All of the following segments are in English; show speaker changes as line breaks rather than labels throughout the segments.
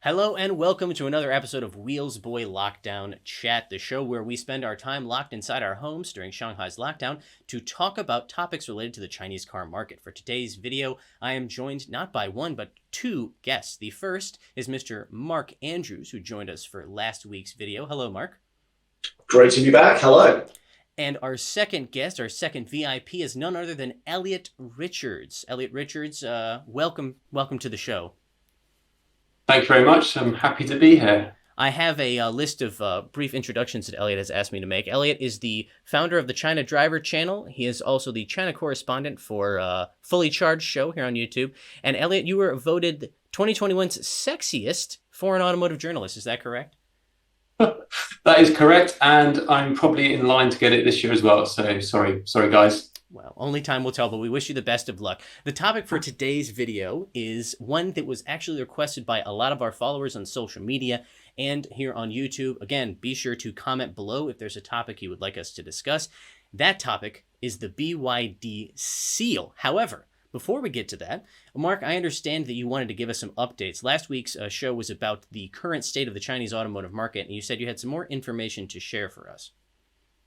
Hello and welcome to another episode of Wheels Boy Lockdown Chat, the show where we spend our time locked inside our homes during Shanghai's lockdown to talk about topics related to the Chinese car market. For today's video, I am joined not by one, but two guests. The first is Mr. Mark Andrews, who joined us for last week's video. Hello, Mark.
Great to be back. Hello.
And our second guest, our second VIP, is none other than Elliot Richards. Elliot Richards, welcome to the show.
Thank you very much. I'm happy to be here.
I have a list of brief introductions that Elliot has asked me to make. Elliot is the founder of the China Driver channel. He is also the China correspondent for Fully Charged show here on YouTube. And Elliot, you were voted 2021's sexiest foreign automotive journalist. Is that correct?
That is correct, and I'm probably in line to get it this year as well. So sorry, guys.
Well, only time will tell, but we wish you the best of luck. The topic for today's video is one that was actually requested by a lot of our followers on social media and here on YouTube. Again, be sure to comment below if there's a topic you would like us to discuss. That topic is the BYD Seal. However, before we get to that, Mark, I understand that you wanted to give us some updates. Last week's show was about the current state of the Chinese automotive market, and you said you had some more information to share for us.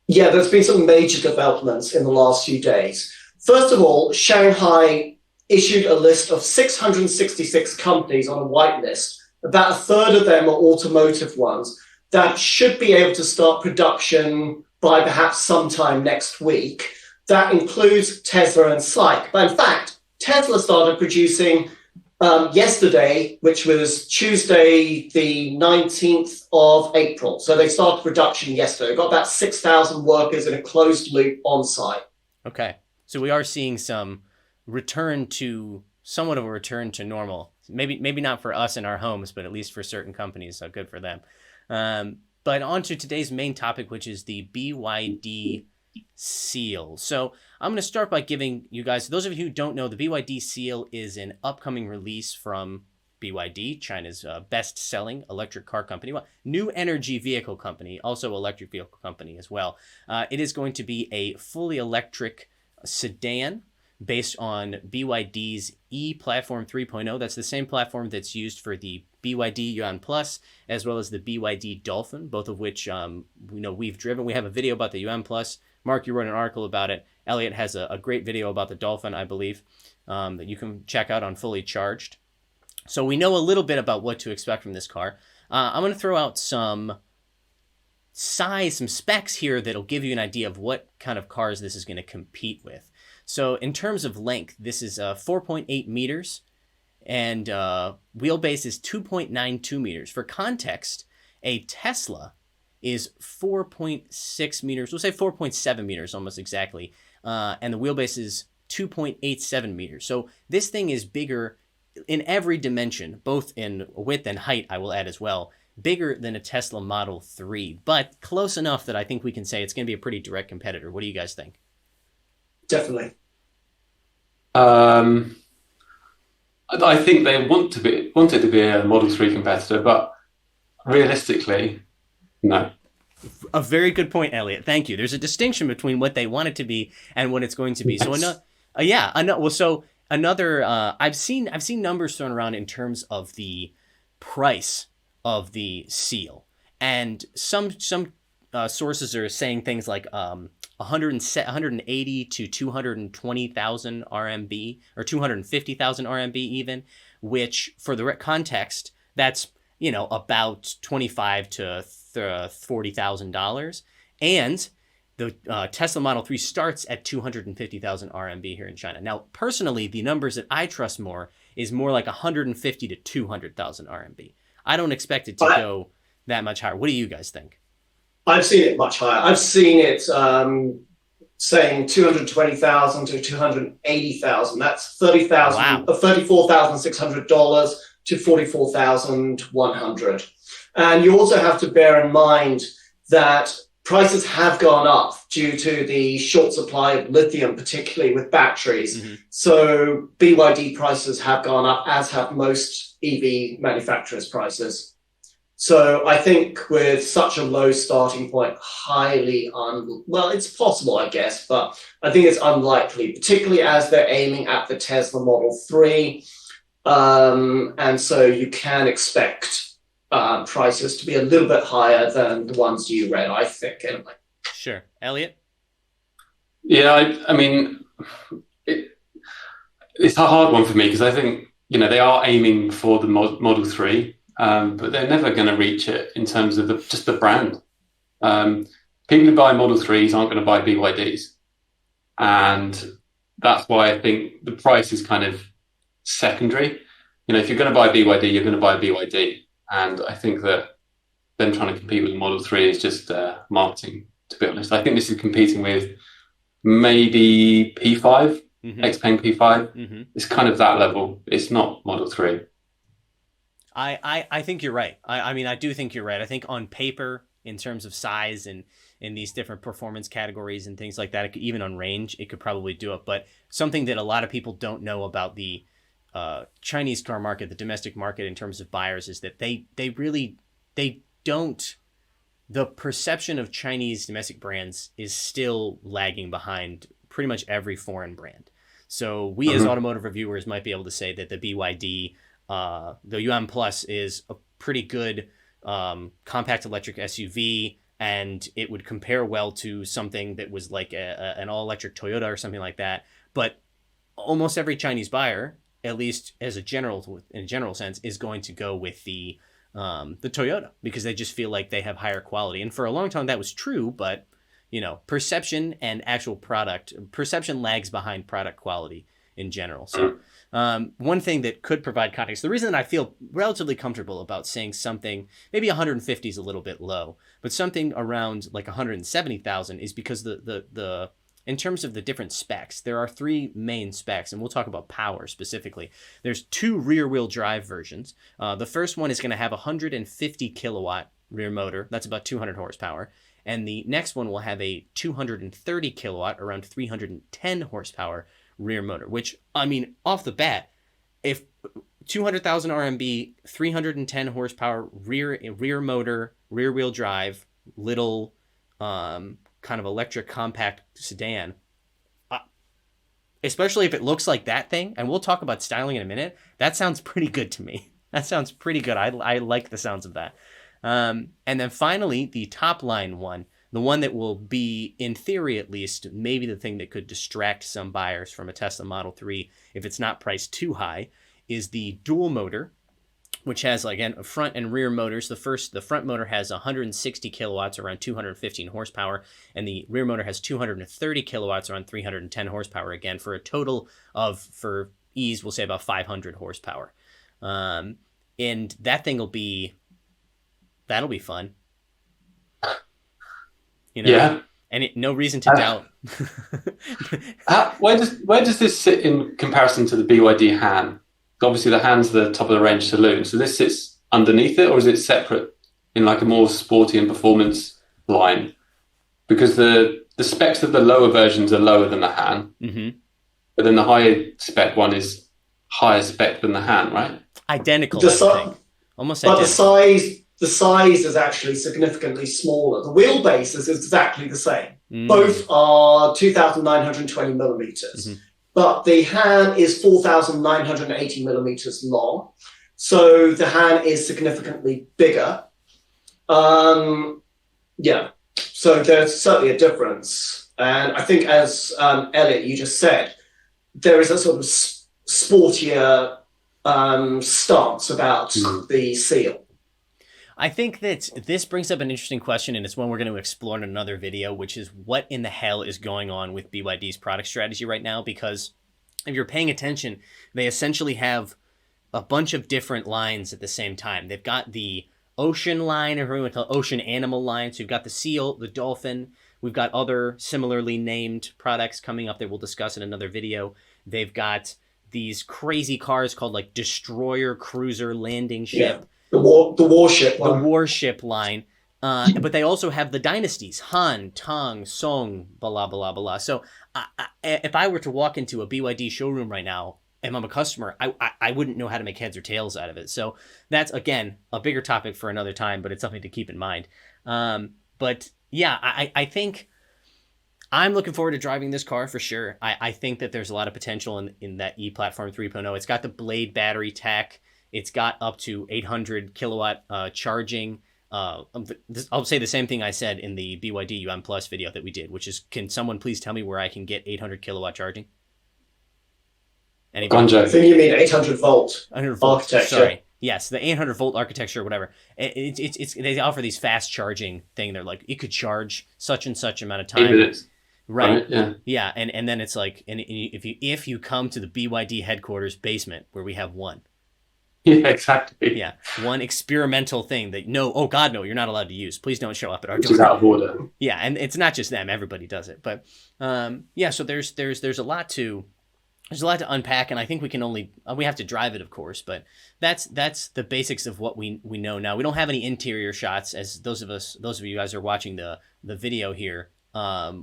Yeah, there's been some major developments in the last few days. First of all, Shanghai issued a list of 666 companies on a whitelist. About a third of them are automotive ones that should be able to start production by perhaps sometime next week. That includes Tesla and SAIC. But in fact, Tesla started producing yesterday, which was Tuesday, the 19th of April. So they started production yesterday. Got about 6,000 workers in a closed loop on site.
Okay. So we are seeing somewhat of a return to normal. Maybe not for us in our homes, but at least for certain companies. So good for them. But on to today's main topic, which is the BYD Seal. So I'm going to start by giving you guys, those of you who don't know, the BYD Seal is an upcoming release from BYD, China's best-selling electric car company, well, new energy vehicle company, also electric vehicle company as well. It is going to be a fully electric sedan based on BYD's E-Platform 3.0. That's the same platform that's used for the BYD Yuan Plus, as well as the BYD Dolphin, both of which we've driven. We have a video about the Yuan Plus. Mark, you wrote an article about it. Elliot has a great video about the Dolphin, I believe, that you can check out on Fully Charged. So we know a little bit about what to expect from this car. I'm going to throw out some specs here that'll give you an idea of what kind of cars this is going to compete with. So in terms of length, this is 4.8 meters, and wheelbase is 2.92 meters. For context, a Tesla is 4.6 meters. We'll say 4.7 meters almost exactly. And the wheelbase is 2.87 meters. So this thing is bigger in every dimension, both in width and height, I will add as well. Bigger than a Tesla Model 3, but close enough that I think we can say it's going to be a pretty direct competitor. What do you guys think?
Definitely.
I think they want it to be a Model 3 competitor, but realistically, no.
A very good point, Elliot. Thank you. There's a distinction between what they want it to be and what it's going to be.
Yes.
So another I've seen numbers thrown around in terms of the price of the Seal, and some sources are saying things like 180 to 220,000 RMB or 250,000 RMB even, which for the context, that's about $25,000 to $40,000, and the Tesla Model 3 starts at 250,000 RMB here in China. Now, personally, the numbers that I trust more is more like 150 to 200,000 RMB. I don't expect it to go that much higher. What do you guys think?
I've seen it much higher. I've seen it saying 220,000 to 280,000. That's $34,600 to $44,100. And you also have to bear in mind that prices have gone up due to the short supply of lithium, particularly with batteries. Mm-hmm. So BYD prices have gone up, as have most EV manufacturers' prices. So I think with such a low starting point, it's possible, I guess, but I think it's unlikely, particularly as they're aiming at the Tesla Model 3. And so you can expect prices to be a little bit higher than the ones you read, I think, anyway.
Sure. Elliot?
Yeah, I mean, it's a hard one for me because I think, they are aiming for the Model 3, but they're never going to reach it in terms of just the brand. People who buy Model 3s aren't going to buy BYDs. And that's why I think the price is kind of secondary. If you're going to buy a BYD, you're going to buy a BYD. And I think that them trying to compete with the Model 3 is just marketing, to be honest. I think this is competing with maybe P5, Xpeng P5. It's kind of that level. It's not Model 3.
I think you're right. I mean, I do think you're right. I think on paper, in terms of size and in these different performance categories and things like that, even on range, it could probably do it. But something that a lot of people don't know about the Chinese car market, the domestic market in terms of buyers, is that they don't. The perception of Chinese domestic brands is still lagging behind pretty much every foreign brand. So we as automotive reviewers might be able to say that the BYD, the Yuan Plus, is a pretty good compact electric SUV, and it would compare well to something that was like an all-electric Toyota or something like that. But almost every Chinese buyer, at least in a general sense, is going to go with the Toyota because they just feel like they have higher quality. And for a long time that was true, but perception and actual perception lags behind product quality in general. So one thing that could provide context, the reason that I feel relatively comfortable about saying something, maybe 150 is a little bit low, but something around like 170,000 is because the in terms of the different specs, there are three main specs, and we'll talk about power specifically. There's two rear-wheel drive versions. The first one is going to have a 150 kilowatt rear motor. That's about 200 horsepower. And the next one will have a 230 kilowatt, around 310 horsepower rear motor, which, I mean, off the bat, if 200,000 RMB, 310 horsepower rear motor, rear wheel drive, little kind of electric compact sedan, especially if it looks like that thing, and we'll talk about styling in a minute, that sounds pretty good to me. That sounds pretty good. I like the sounds of that. And then finally, the top line one, the one that will be, in theory at least, maybe the thing that could distract some buyers from a Tesla Model 3 if it's not priced too high, is the dual motor, which has, again, a front and rear motors. The front motor has 160 kilowatts, around 215 horsepower, and the rear motor has 230 kilowatts, around 310 horsepower, again, for a total of, for ease, we'll say about 500 horsepower. And that thing that'll be fun.
Yeah.
And no reason to doubt.
Where does this sit in comparison to the BYD Han? Obviously, the Han's the top of the range saloon. So this sits underneath it, or is it separate in like a more sporty and performance line? Because the specs of the lower versions are lower than the Han, but then the higher spec one is higher spec than the Han, right?
Identical, I think. Almost identical.
But the size is actually significantly smaller. The wheelbase is exactly the same. Both are 2,920 millimeters. But the Han is 4,980 millimeters long. So the Han is significantly bigger. Yeah. So there's certainly a difference. And I think, as Elliot, you just said, there is a sort of sportier stance about the Seal.
I think that this brings up an interesting question, and it's one we're going to explore in another video, which is what in the hell is going on with BYD's product strategy right now? Because if you're paying attention, they essentially have a bunch of different lines at the same time. They've got the ocean line, or everyone would call it ocean animal line. So you've got the seal, the dolphin. We've got other similarly named products coming up that we'll discuss in another video. They've got these crazy cars called like destroyer, cruiser, landing ship.
Yeah. The warship one.
The warship line. But they also have the dynasties, Han, Tang, Song, blah, blah, blah. So if I were to walk into a BYD showroom right now, and I'm a customer, I wouldn't know how to make heads or tails out of it. So that's, again, a bigger topic for another time, but it's something to keep in mind. But yeah, I think I'm looking forward to driving this car for sure. I think that there's a lot of potential in that E-Platform 3.0. It's got the Blade battery tech. It's got up to 800 kilowatt charging. I'll say the same thing I said in the BYD UM Plus video that we did, which is, can someone please tell me where I can get 800 kilowatt charging? Anybody?
I think you mean 800 volt
100 volt
architecture.
Sorry. Yes, the 800 volt architecture or whatever. It's they offer these fast charging thing. They're like, it could charge such and such amount of time.
8 minutes.
Right.
Yeah.
Yeah, and then it's like, and if you come to the BYD headquarters basement, where we have one.
Yeah, exactly.
Yeah, one experimental thing that oh God, no, you're not allowed to use. Please don't show up at our door.
Which is out of order.
Yeah, and it's not just them; everybody does it. But yeah, so there's a lot to unpack, and I think we have to drive it, of course. But that's the basics of what we know now. We don't have any interior shots, as those of you guys are watching the video here.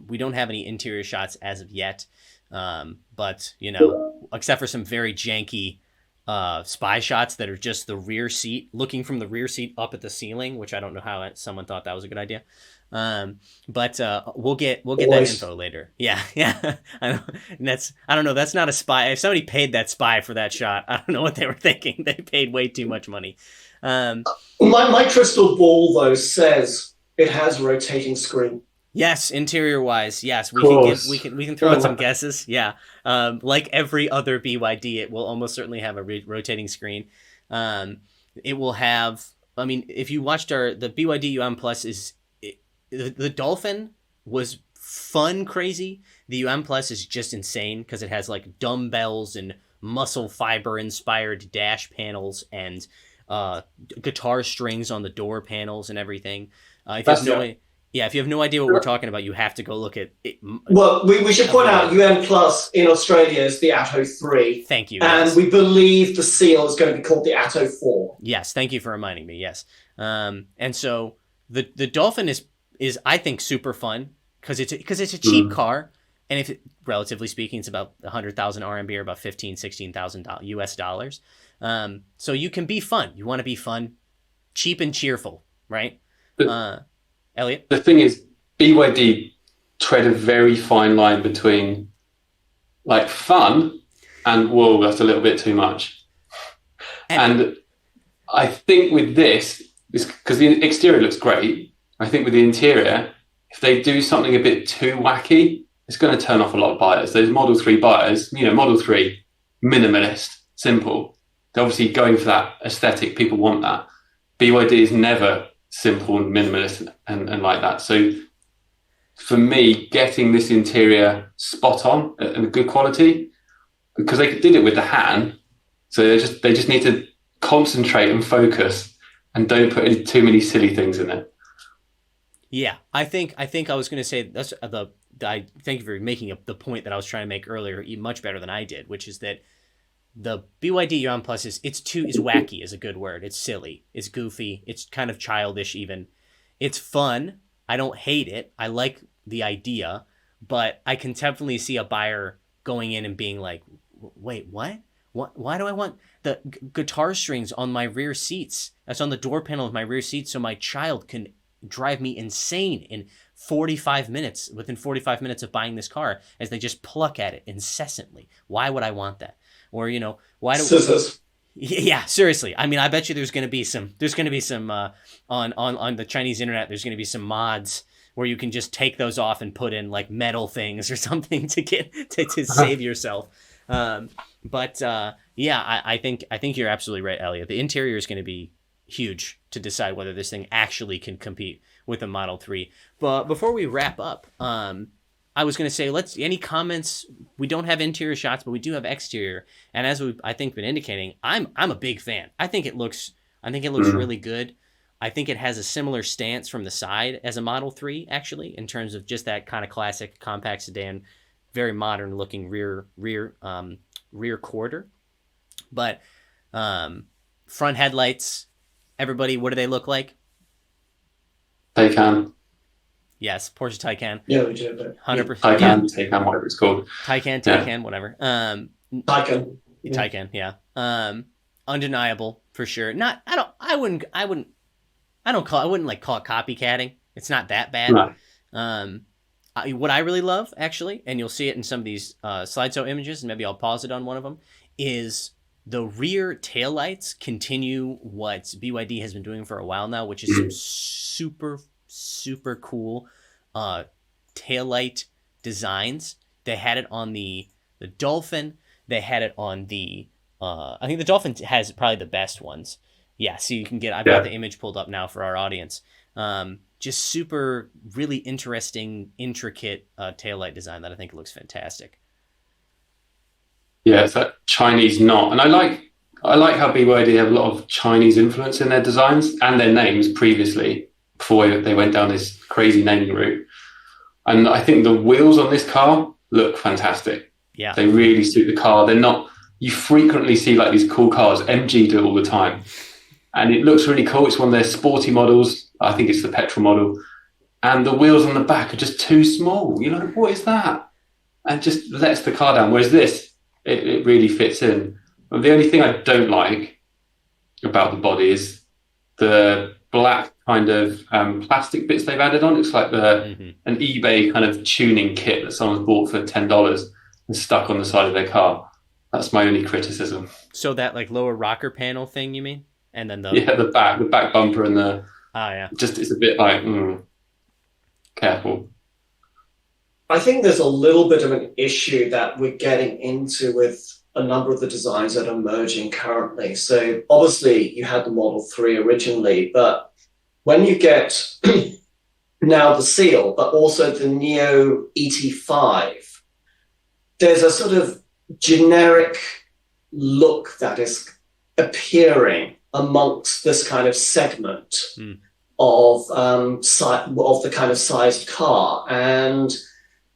We don't have any interior shots as of yet, but except for some very janky spy shots that are just the rear seat, looking from the rear seat up at the ceiling, which I don't know how someone thought that was a good idea. But we'll get that info later. Yeah. I don't know. That's not a spy. If somebody paid that spy for that shot, I don't know what they were thinking. They paid way too much money.
My crystal ball though says it has a rotating screen.
Yes, interior wise, yes, we can throw out some guesses. Yeah, like every other BYD, it will almost certainly have a rotating screen. It will have. I mean, if you watched the BYD UM Plus the Dolphin was fun, crazy. The UM Plus is just insane because it has like dumbbells and muscle fiber inspired dash panels and guitar strings on the door panels and everything. If you have no idea what we're talking about, you have to go look at it.
Well, we should point out UM Plus in Australia is the Atto 3.
Thank you.
And
yes.
We believe the Seal is going to be called the Atto 4.
Yes, thank you for reminding me. Yes. And so the Dolphin is I think super fun because it's a cheap car, and if relatively speaking, it's about 100,000 RMB or about $16,000 US dollars. So you can be fun. You want to be fun, cheap and cheerful, right? Elliot?
The thing is, BYD tread a very fine line between like fun and whoa, that's a little bit too much. And I think with this, because the exterior looks great, I think with the interior, if they do something a bit too wacky, it's going to turn off a lot of buyers. Those Model 3 buyers, Model 3, minimalist, simple. They're obviously going for that aesthetic. People want that. BYD is never simple and minimalist and like that. So for me, getting this interior spot on and good quality, because they did it with the Han, so they just need to concentrate and focus and don't put too many silly things in it.
Yeah, I think I was going to say that's I thank you for making the point that I was trying to make earlier much better than I did, which is that the BYD UM Plus is wacky is a good word. It's silly. It's goofy. It's kind of childish even. It's fun. I don't hate it. I like the idea, but I can definitely see a buyer going in and being like, wait, what? Why do I want the guitar strings on my rear seats? That's on the door panel of my rear seat so my child can drive me insane in 45 minutes, within 45 minutes of buying this car, as they just pluck at it incessantly. Why would I want that? Or, why do
Scissors.
Yeah, seriously. I mean, I bet you there's going to be some on the Chinese internet, there's going to be some mods where you can just take those off and put in like metal things or something to get to save yourself. Yeah, I think you're absolutely right, Elliot. The interior is going to be huge to decide whether this thing actually can compete with a Model 3. But before we wrap up, I was going to say, any comments? We don't have interior shots, but we do have exterior. And as I think been indicating, I'm a big fan. I think it looks really good. I think it has a similar stance from the side as a Model 3, actually, in terms of just that kind of classic compact sedan, very modern looking rear quarter. But front headlights, everybody, what do they look like?
Taycan.
Yes, Porsche Taycan.
Yeah, we do.
100%.
Taycan, whatever it's called.
Taycan, whatever.
Taycan,
yeah. Undeniable for sure. I wouldn't call it copycatting. It's not that bad.
No.
What I really love, actually, and you'll see it in some of these slideshow images, and maybe I'll pause it on one of them, is The rear taillights continue what BYD has been doing for a while now, which is some super cool taillight designs. They had it on the Dolphin. They had it on the I think the Dolphin has probably the best ones. Yeah, so you can get, I've got the image pulled up now for our audience. Just super, really interesting, intricate taillight design that I think looks fantastic.
Yeah, it's that Chinese knot. And I like how BYD have a lot of Chinese influence in their designs and their names previously, before they went down this crazy naming route. And I think the wheels on this car look fantastic.
Yeah.
They really suit the car. They're not, you frequently see like these cool cars. MG do it all the time. And it looks really cool. It's one of their sporty models. I think it's the petrol model. And the wheels on the back are just too small. You're like, what is that? And just lets the car down. Whereas this, it really fits in. But the only thing I don't like about the body is the black kind of plastic bits they've added on. It's like an eBay kind of tuning kit that someone's bought for $10 and stuck on the side of their car. That's my only criticism.
So that like lower rocker panel thing, you mean? And then
the back bumper and
just
it's a bit like careful.
I think there's a little bit of an issue that we're getting into with a number of the designs that are emerging currently. So obviously you had the Model 3 originally, but when you get now the Seal, but also the Neo ET5, there's a sort of generic look that is appearing amongst this kind of segment of the kind of sized car. And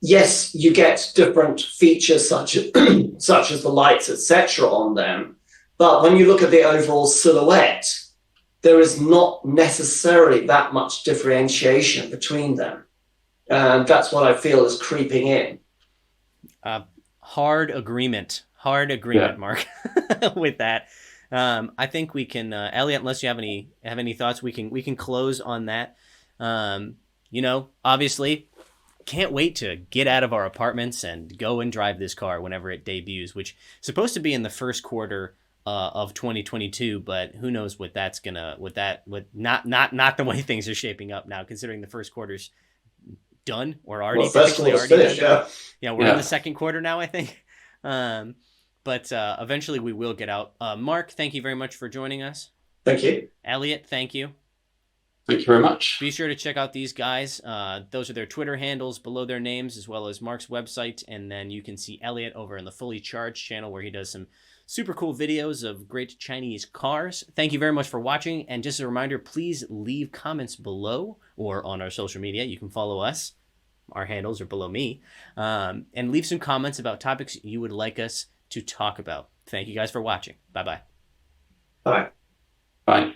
yes, you get different features such as the lights, etc., on them. But when you look at the overall silhouette, there is not necessarily that much differentiation between them. And that's what I feel is creeping in.
Hard agreement, Mark, with that. I think we can, Elliot, unless you have any thoughts, we can close on that. Obviously, can't wait to get out of our apartments and go and drive this car whenever it debuts, which is supposed to be in the first quarter of 2022, but who knows what that's gonna, not the way things are shaping up now, considering the first quarter's done or already
finished.
Yeah, we're in the second quarter now, I think. But eventually we will get out. Mark, thank you very much for joining us.
Thank you.
Elliot, thank you.
Thank you very much.
Be sure to check out these guys. Those are their Twitter handles below their names, as well as Mark's website. And then you can see Elliot over in the Fully Charged channel, where he does some super cool videos of great Chinese cars. Thank you very much for watching. And just a reminder, please leave comments below or on our social media. You can follow us. Our handles are below me. And leave some comments about topics you would like us to talk about. Thank you guys for watching. Bye-bye.
Bye.
Bye.